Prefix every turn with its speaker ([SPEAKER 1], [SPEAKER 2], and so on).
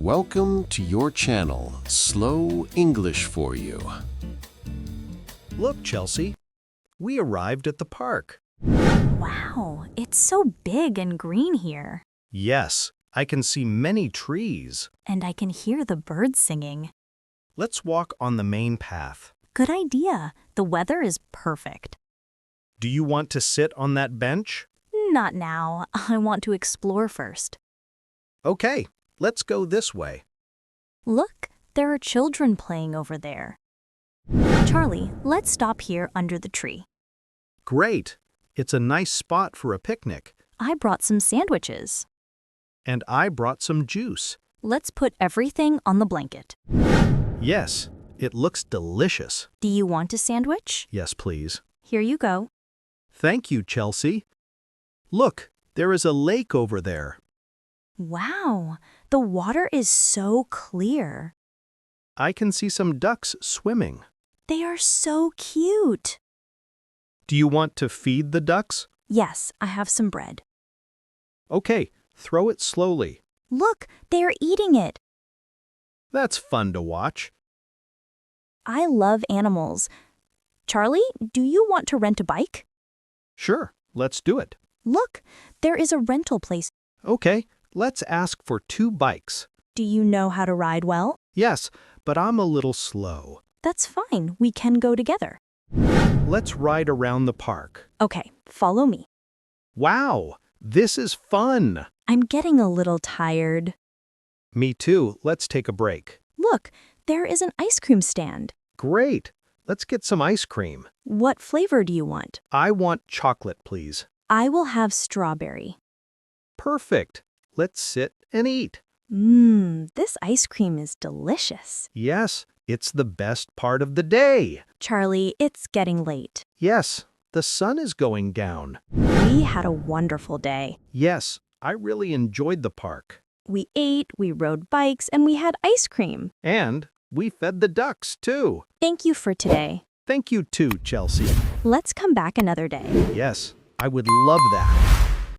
[SPEAKER 1] Welcome to your channel, Slow English for You.
[SPEAKER 2] Look, Chelsea, we arrived at the park.
[SPEAKER 3] Wow, it's so big and green here.
[SPEAKER 2] Yes, I can see many trees.
[SPEAKER 3] And I can hear the birds singing.
[SPEAKER 2] Let's walk on the main path.
[SPEAKER 3] Good idea. The weather is perfect.
[SPEAKER 2] Do you want to sit on that bench?
[SPEAKER 3] Not now. I want to explore first.
[SPEAKER 2] Okay, let's go this way.
[SPEAKER 3] Look, there are children playing over there. Charlie, let's stop here under the tree.
[SPEAKER 2] Great. It's a nice spot for a picnic.
[SPEAKER 3] I brought some sandwiches.
[SPEAKER 2] And I brought some juice.
[SPEAKER 3] Let's put everything on the blanket.
[SPEAKER 2] Yes, it looks delicious.
[SPEAKER 3] Do you want a sandwich?
[SPEAKER 2] Yes, please.
[SPEAKER 3] Here you go.
[SPEAKER 2] Thank you, Chelsea. Look, there is a lake over there.
[SPEAKER 3] Wow, the water is so clear.
[SPEAKER 2] I can see some ducks swimming.
[SPEAKER 3] They are so cute.
[SPEAKER 2] Do you want to feed the ducks?
[SPEAKER 3] Yes, I have some bread.
[SPEAKER 2] Okay, throw it slowly.
[SPEAKER 3] Look, they are eating it.
[SPEAKER 2] That's fun to watch.
[SPEAKER 3] I love animals. Charlie, do you want to rent a bike?
[SPEAKER 2] Sure, let's do it.
[SPEAKER 3] Look, there is a rental place.
[SPEAKER 2] Okay, let's ask for 2 bikes.
[SPEAKER 3] Do you know how to ride well?
[SPEAKER 2] Yes, but I'm a little slow.
[SPEAKER 3] That's fine. We can go together.
[SPEAKER 2] Let's ride around the park.
[SPEAKER 3] Okay, follow me.
[SPEAKER 2] Wow, this is fun.
[SPEAKER 3] I'm getting a little tired.
[SPEAKER 2] Me too. Let's take a break.
[SPEAKER 3] Look, there is an ice cream stand.
[SPEAKER 2] Great. Let's get some ice cream.
[SPEAKER 3] What flavor do you want?
[SPEAKER 2] I want chocolate, please.
[SPEAKER 3] I will have strawberry.
[SPEAKER 2] Perfect. Let's sit and eat.
[SPEAKER 3] This ice cream is delicious.
[SPEAKER 2] Yes, it's the best part of the day.
[SPEAKER 3] Charlie, it's getting late.
[SPEAKER 2] Yes, the sun is going down.
[SPEAKER 3] We had a wonderful day.
[SPEAKER 2] Yes, I really enjoyed the park.
[SPEAKER 3] We ate, we rode bikes, and we had ice cream.
[SPEAKER 2] And we fed the ducks, too.
[SPEAKER 3] Thank you for today.
[SPEAKER 2] Thank you too, Chelsea.
[SPEAKER 3] Let's come back another day.
[SPEAKER 2] Yes, I would love that.